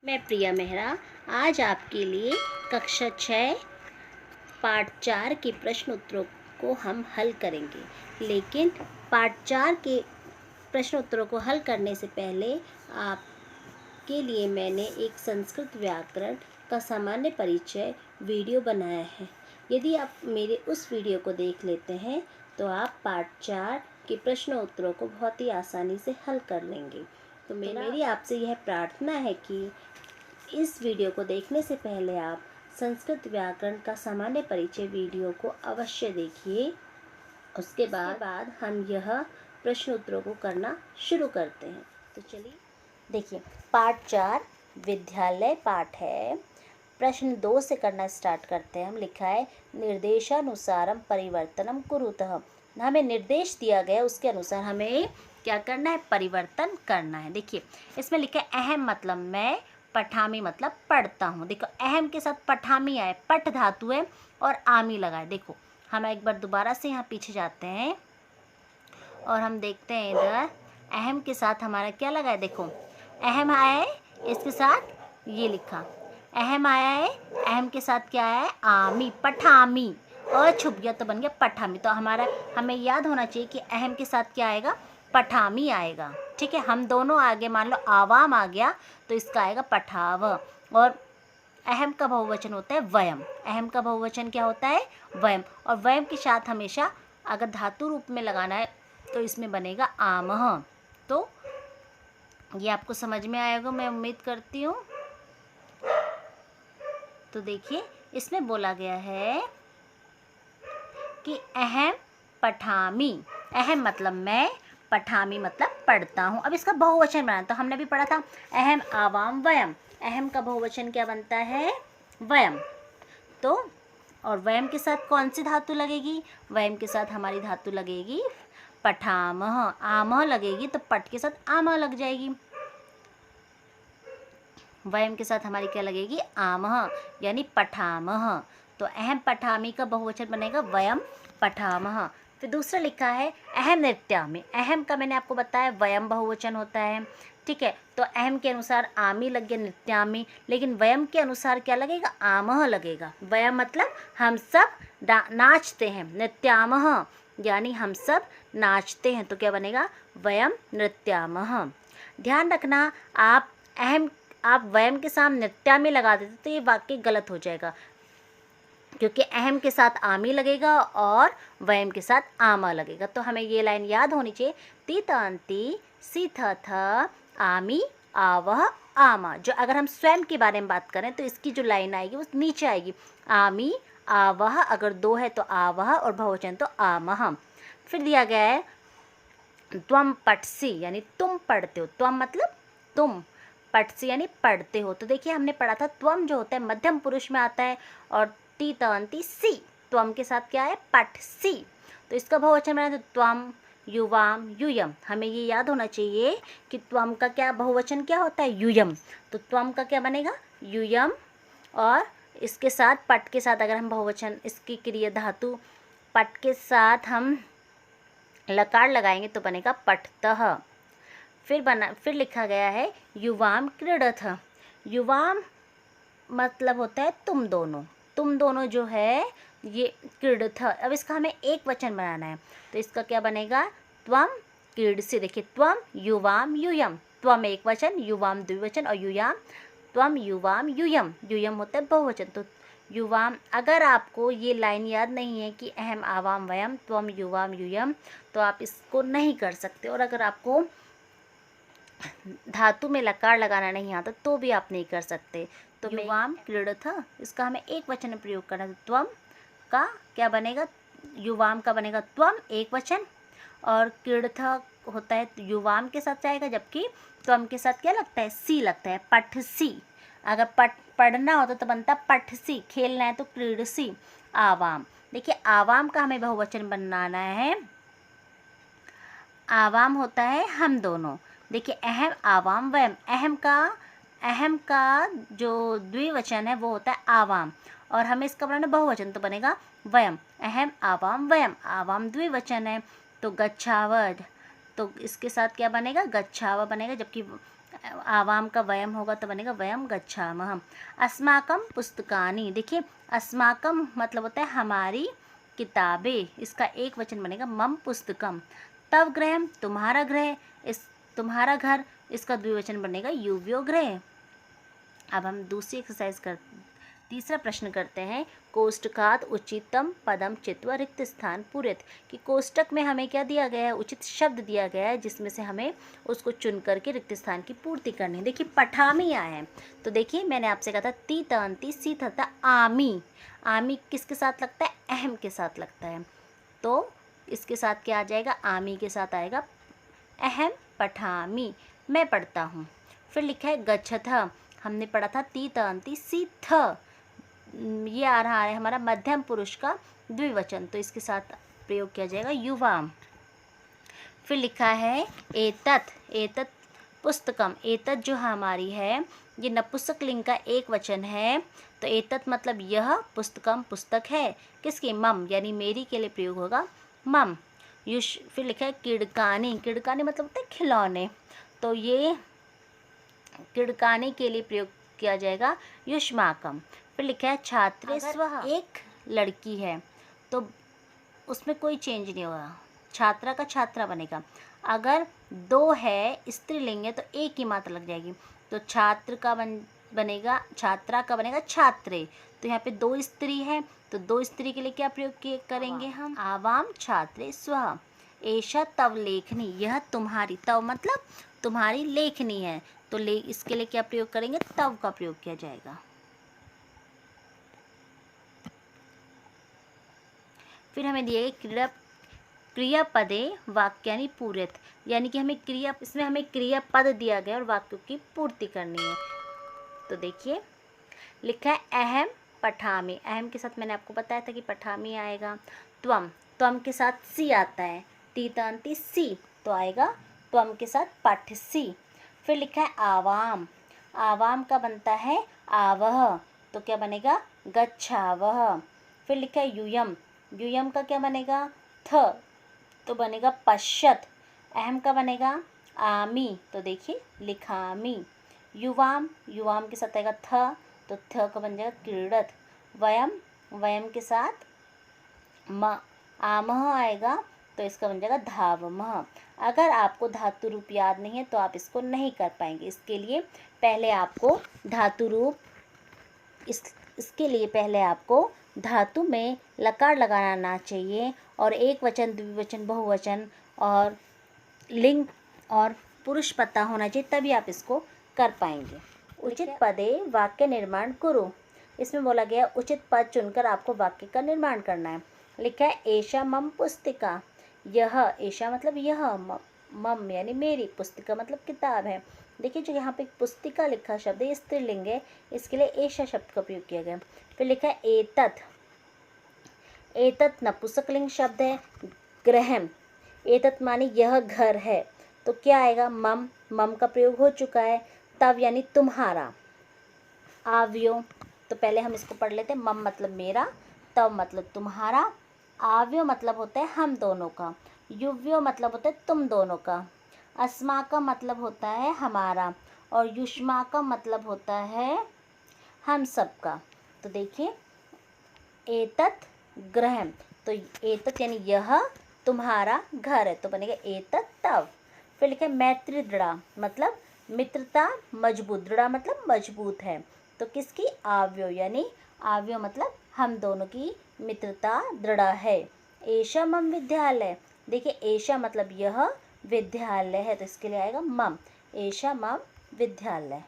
मैं प्रिया मेहरा आज आपके लिए कक्षा 6 पार्ट 4 के प्रश्न उत्तरों को हम हल करेंगे। लेकिन पार्ट 4 के प्रश्न उत्तरों को हल करने से पहले आपके लिए मैंने एक संस्कृत व्याकरण का सामान्य परिचय वीडियो बनाया है। यदि आप मेरे उस वीडियो को देख लेते हैं तो आप पार्ट 4 के प्रश्न उत्तरों को बहुत ही आसानी से हल कर लेंगे। तो मेरी आपसे यह प्रार्थना है कि इस वीडियो को देखने से पहले आप संस्कृत व्याकरण का सामान्य परिचय वीडियो को अवश्य देखिए। उसके बाद हम यह प्रश्न उत्तरों को करना शुरू करते हैं। तो चलिए देखिए, पार्ट 4 विद्यालय पाठ है। प्रश्न 2 से करना स्टार्ट करते हैं। हम लिखा है निर्देशानुसारम परिवर्तनम कुरुतः। हमें निर्देश दिया गया, उसके अनुसार हमें क्या करना है, परिवर्तन करना है। देखिए इसमें लिखा है अहम मतलब मैं, पठामी मतलब पढ़ता हूँ। देखो अहम के साथ पठामी आए, पठ धातु है और आमी लगाए। देखो हम एक बार दोबारा से यहाँ पीछे जाते हैं और हम देखते हैं इधर अहम के साथ हमारा क्या लगा है। देखो अहम आया है, इसके साथ ये लिखा अहम आया है, अहम के साथ क्या है, आमी, पठामी, और छुप गया तो बन गया पठामी। तो हमें याद होना चाहिए कि अहम के साथ क्या आएगा, पठामी आएगा। ठीक है, हम दोनों आगे मान लो आवाम आ गया तो इसका आएगा पठाव। और अहम का बहुवचन होता है वयम। अहम का बहुवचन क्या होता है, वयम। और वयम के साथ हमेशा अगर धातु रूप में लगाना है तो इसमें बनेगा आमह। तो ये आपको समझ में आएगा, मैं उम्मीद करती हूँ। तो देखिए इसमें बोला गया है कि अहम पठामी, अहम मतलब मैं, पठामी मतलब पढ़ता हूँ। अब इसका बहुवचन बनाना, तो हमने भी पढ़ा था अहम आवाम वयम। अहम का बहुवचन क्या बनता है, वयम। तो और वयम के साथ कौन सी धातु लगेगी, वयम के साथ हमारी धातु लगेगी पठामह। आमह लगेगी तो पट के साथ आमह लग जाएगी। वयम के साथ हमारी क्या लगेगी, आमह, यानी पठामह। तो अहम पठामी का बहुवचन बनेगा वयम पठामह। फिर दूसरा लिखा है अहम नृत्यामि। अहम का मैंने आपको बताया वयम बहुवचन होता है। ठीक है, तो अहम के अनुसार आमी लग गया नृत्यामि, लेकिन वयम के अनुसार क्या लगेगा, आमह लगेगा। वयम मतलब हम सब नाचते हैं, नृत्यामह यानी हम सब नाचते हैं। तो क्या बनेगा, वयम नृत्यामह। ध्यान रखना, आप वयम के साथ नृत्यामि लगा देते तो ये वाक्य गलत हो जाएगा, क्योंकि अहम के साथ आमी लगेगा और वयम के साथ आमा लगेगा। तो हमें ये लाइन याद होनी चाहिए, तीतांति सीथ आमी आवह आमा। जो अगर हम स्वयं के बारे में बात करें तो इसकी जो लाइन आएगी वो नीचे आएगी, आमी आवह, अगर दो है तो आवह और बहुवचन तो आमह। फिर दिया गया है त्वम पठसी, यानी तुम पढ़ते हो। त्वम मतलब तुम, पठसी यानी पढ़ते हो। तो देखिए हमने पढ़ा था त्वम जो होता है मध्यम पुरुष में आता है और तीतंती सी, त्वम के साथ क्या है, पठसी। तो इसका बहुवचन बना तो त्वम युवाम यूयम। हमें ये याद होना चाहिए कि त्वम का क्या बहुवचन क्या होता है, यूयम। तो त्वम का क्या बनेगा, यूयम। और इसके साथ पट के साथ अगर हम बहुवचन, इसकी क्रिया धातु पट के साथ हम लकार लगाएंगे तो बनेगा पठतः। फिर लिखा गया है युवाम क्रीडथ। युवाम मतलब होता है तुम दोनों। तुम दोनों जो है ये क्रीडथ। अब इसका हमें एक वचन बनाना है तो इसका क्या बनेगा, त्वम क्रीडसी। देखिए त्वम युवाम यूयम, त्वम एक वचन, युवाम द्विवचन और यूयाम, त्वम युवाम यूयम। यूयम होता है बहुवचन। तो युवाम, अगर आपको ये लाइन याद नहीं है कि अहम आवाम वयम त्वम युवाम यूयम, तो आप इसको नहीं कर सकते। और अगर आपको धातु में लकार लगाना नहीं आता तो भी आप नहीं कर सकते। तो युवाम क्रीडथ, इसका हमें एक वचन में प्रयोग करना है। त्वम का क्या बनेगा, युवाम का बनेगा त्वम एक वचन, और क्रीडथ होता है युवाम के साथ जाएगा, जबकि त्वम के साथ क्या लगता है, सी लगता है, पठसी। अगर पढ़ना होता तो बनता पठसी, खेलना है तो क्रीडसी। आवाम, देखिए आवाम का हमें बहुवचन बनाना है। आवाम होता है हम दोनों। देखिए अहम आवाम वयम, अहम का जो द्विवचन है वो होता है आवाम, और हमें इसका बनाना बहुवचन तो बनेगा वयम। अहम आवाम वयम, आवाम द्विवचन है तो गच्छावद, तो इसके साथ क्या बनेगा, गच्छावा बनेगा, जबकि आवाम का वयम होगा तो बनेगा वयम गच्छामः। अस्माकं पुस्तकानि, देखिए अस्माकं मतलब होता है हमारी किताबें, इसका एक वचन बनेगा मम पुस्तकम। तव गृहम, तुम्हारा गृह, इस तुम्हारा घर, इसका द्विवचन बनेगा युव्यो गृह। अब हम दूसरी एक्सरसाइज कर तीसरा प्रश्न करते हैं। कोष्टकात उचितम पदम चित्वा रिक्त स्थान पूरित, कि कोष्टक में हमें क्या दिया गया है, उचित शब्द दिया गया है जिसमें से हमें उसको चुन करके रिक्त स्थान की पूर्ति करनी है। देखिए पठामी आया है, तो देखिए मैंने आपसे कहा था ती तंती सी था आमी। आमी किसके साथ लगता है, अहम के साथ लगता है, तो इसके साथ क्या आ जाएगा, आमी के साथ आएगा अहम। पठामी, मैं पढ़ता हूँ। फिर लिखा है गच्छथ, हमने पढ़ा था ती तंती सी थ, ये आ रहा है हमारा मध्यम पुरुष का द्विवचन, तो इसके साथ प्रयोग किया जाएगा युवा। फिर लिखा है एतत्, एतत् पुस्तकम, एतत् जो हमारी है ये नपुंसक लिंग का एक वचन है, तो एतत् मतलब यह, पुस्तकम पुस्तक है, किसकी, मम यानी मेरी के लिए प्रयोग होगा मम। युष, फिर लिखा है किड़कानी, किड़कानी मतलब होता है खिलौने, तो ये किड़काने के लिए प्रयोग किया जाएगा युष्माकम। फिर लिखा है छात्रे स्वः, एक लड़की है तो उसमें कोई चेंज नहीं होगा, छात्रा का छात्रा बनेगा। अगर दो है स्त्रीलिंग है तो एक ही मात्रा लग जाएगी, तो छात्र का बनेगा, छात्रा का बनेगा छात्रे। तो यहाँ पे दो स्त्री है तो दो स्त्री के लिए क्या प्रयोग करेंगे हम, आवाम छात्रे स्वः। ऐशा तव लेखनी, यह तुम्हारी, तव मतलब तुम्हारी लेखनी है, तो इसके लिए क्या प्रयोग करेंगे, तव का प्रयोग किया जाएगा। फिर हमें दिए गए क्रियापदे वाक्यानि पूरित, यानी कि हमें इसमें हमें क्रियापद दिया गया और वाक्यों की पूर्ति करनी है। तो देखिए लिखा है अहम पठामी, अहम के साथ मैंने आपको बताया था कि पठामी आएगा। त्वम, त्वम के साथ सी आता है, तीतांती सी, तो आएगा त्वम के साथ पठ सी। फिर लिखा है आवाम, आवाम का बनता है आवह, तो क्या बनेगा गच्छावह। फिर लिखा है यूयम, यूयम का क्या बनेगा थ, तो बनेगा पश्यत। अहम का बनेगा आमी, तो देखिए लिखामी। युवाम, युवाम के साथ आएगा थ, तो थ का बन जाएगा क्रीड़त। वयम, वयम के साथ म आमह आएगा, तो इसका बन जाएगा धावमः। अगर आपको धातु रूप याद नहीं है तो आप इसको नहीं कर पाएंगे, इसके लिए पहले आपको धातु रूप इसके लिए पहले आपको धातु में लकार लगाना आना चाहिए, और एक वचन द्विवचन बहुवचन और लिंग और पुरुष पता होना चाहिए, तभी आप इसको कर पाएंगे। उचित पदे वाक्य निर्माण करो, इसमें बोला गया उचित पद चुनकर आपको वाक्य का निर्माण करना है। लिखा है एषा मम पुस्तिका, यह, एषा मतलब यह, मम यानी मेरी, पुस्तिका मतलब किताब है। देखिए जो यहाँ पे पुस्तिका लिखा शब्द है स्त्रीलिंग है, इसके लिए एषा शब्द का प्रयोग किया गया। फिर लिखा है एतत्, एतत् नपुंसकलिंग शब्द है। गृहम, एतत् माने यह घर है, तो क्या आएगा मम, मम का प्रयोग हो चुका है। तव यानी तुम्हारा। आव्यो, तो पहले हम इसको पढ़ लेते हैं। मम मतलब मेरा, तव मतलब तुम्हारा, आव्यो मतलब होता है हम दोनों का, युव्यो मतलब होता है तुम दोनों का, अस्माका मतलब होता है हमारा, और युष्माका मतलब होता है हम सबका। तो देखिए एतत् गृहम, तो एतत् यानी यह तुम्हारा घर है, तो बनेगा एतत् तव। फिर लिखा है मैत्री दृढ़ा, मतलब मित्रता मजबूत, दृढ़ा मतलब मजबूत है, तो किसकी, आव्यो यानी आव्यो मतलब हम दोनों की मित्रता दृढ़ है। एषा मम विद्यालय, देखिए एषा मतलब यह विद्यालय है, तो इसके लिए आएगा मम, एषा मम विद्यालय।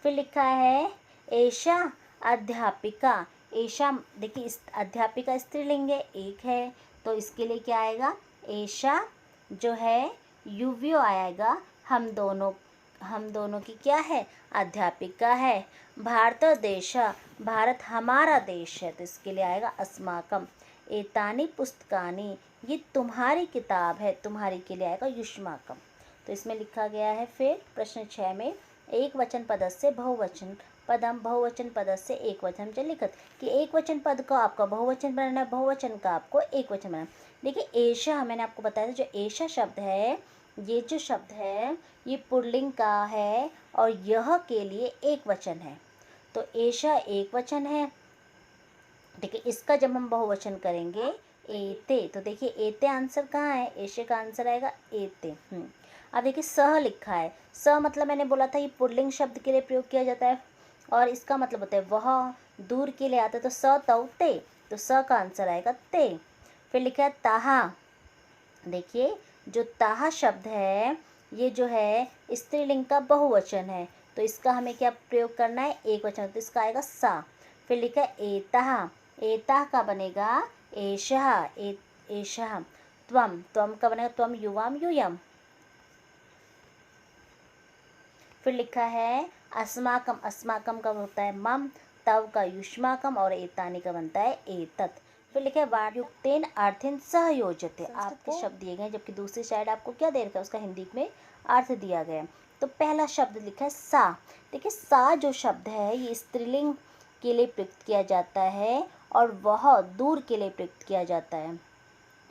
फिर लिखा है एषा अध्यापिका, एषा देखिए इस अध्यापिका स्त्रीलिंग है, एक है, तो इसके लिए क्या आएगा, एषा जो है युव्यो आएगा, हम दोनों की क्या है, अध्यापिका है। भारत देश, भारत हमारा देश है, तो इसके लिए आएगा अस्माकम। एतानी पुस्तकानी, ये तुम्हारी किताब है, तुम्हारी के लिए आएगा युष्माकम। तो इसमें लिखा गया है फिर प्रश्न 6 में एक वचन पदस्य बहुवचन पदम, बहुवचन पदस्य एक वचन से लिखत, कि एक वचन पद को आपका बहुवचन बनाना है, बहुवचन का आपको एक वचन बनाना है। देखिए एषा, मैंने आपको बताया था जो एषा शब्द है ये जो शब्द है ये पुल्लिंग का है और यह के लिए एक वचन है, तो एषा एक वचन है। ठीक है, इसका जब हम बहुवचन करेंगे एते, तो देखिए एते आंसर कहाँ है, एशे का आंसर आएगा एते। अब देखिए सह लिखा है, स मतलब मैंने बोला था ये पुल्लिंग शब्द के लिए प्रयोग किया जाता है और इसका मतलब होता है वह, दूर के लिए आता है तो स तव ते, तो स का आंसर आएगा ते। फिर लिखा है ताहा, देखिए जो ताहा शब्द है ये जो है स्त्रीलिंग का बहुवचन है, तो इसका हमें क्या प्रयोग करना है, एक वचन, तो इसका आएगा सा। फिर लिखा है एताह, एताह का बनेगा एषः, एषः। त्वम, त्वम का बनेगा त्वम युवाम यूयम। फिर लिखा है अस्माकम, अस्माकम का होता है मम, तव का युष्माकम और एतानी का बनता है एतत्। फिर लिखा है वार्युक्तेन अर्थिन सहयोजते, आपके शब्द दिए गए जबकि दूसरी साइड आपको क्या दे रखा है उसका हिंदी में अर्थ दिया गया है। तो पहला शब्द लिखा है सा, देखिए सा जो शब्द है ये स्त्रीलिंग के लिए प्रयुक्त किया जाता है और वह दूर के लिए प्रयुक्त किया जाता है।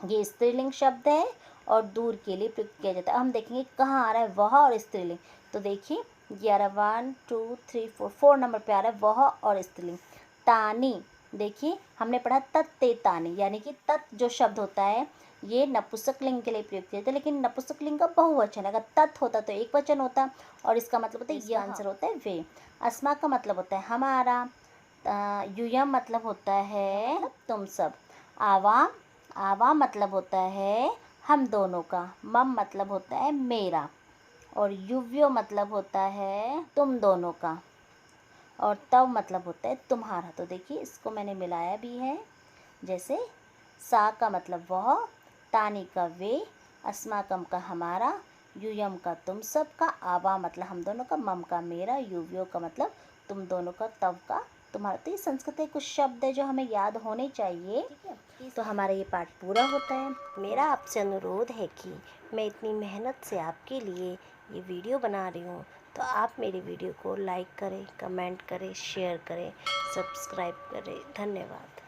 ये स्त्रीलिंग शब्द है और दूर के लिए प्रयुक्त किया जाता है। हम देखेंगे कहाँ आ रहा है वह और स्त्रीलिंग, तो देखिए ये आ रहा 1 2 3 4 नंबर पे आ रहा है वह और स्त्रीलिंग। तानी, देखिए हमने पढ़ा तत्ते तानी, यानी कि तत् जो शब्द होता है ये नपुंसक लिंग के लिए प्रयुक्त किया जाता है, लेकिन नपुंसक लिंग का बहुवचन है, अगर तत् होता तो एक वचन होता और इसका मतलब होता है ये आंसर होता है वे। अस्मा का मतलब होता है हमारा, यूयम मतलब होता है तुम सब, आवाम, आवा मतलब होता है हम दोनों का, मम मतलब होता है मेरा और युव्यो मतलब होता है तुम दोनों का और तव मतलब होता है तुम्हारा। तो देखिए इसको मैंने मिलाया भी है, जैसे सा का मतलब वह, तानी का वे, अस्माकम का हमारा, यूयम का तुम सब का, आवा मतलब हम दोनों का, मम का मेरा, युव्यो का मतलब तुम दोनों का, तव का तुम्हारा। तो ये संस्कृत के कुछ शब्द है जो हमें याद होने चाहिए। तो हमारा ये पाठ पूरा होता है। मेरा आपसे अनुरोध है कि मैं इतनी मेहनत से आपके लिए ये वीडियो बना रही हूँ, तो आप मेरी वीडियो को लाइक करें, कमेंट करें, शेयर करें, सब्सक्राइब करें। धन्यवाद।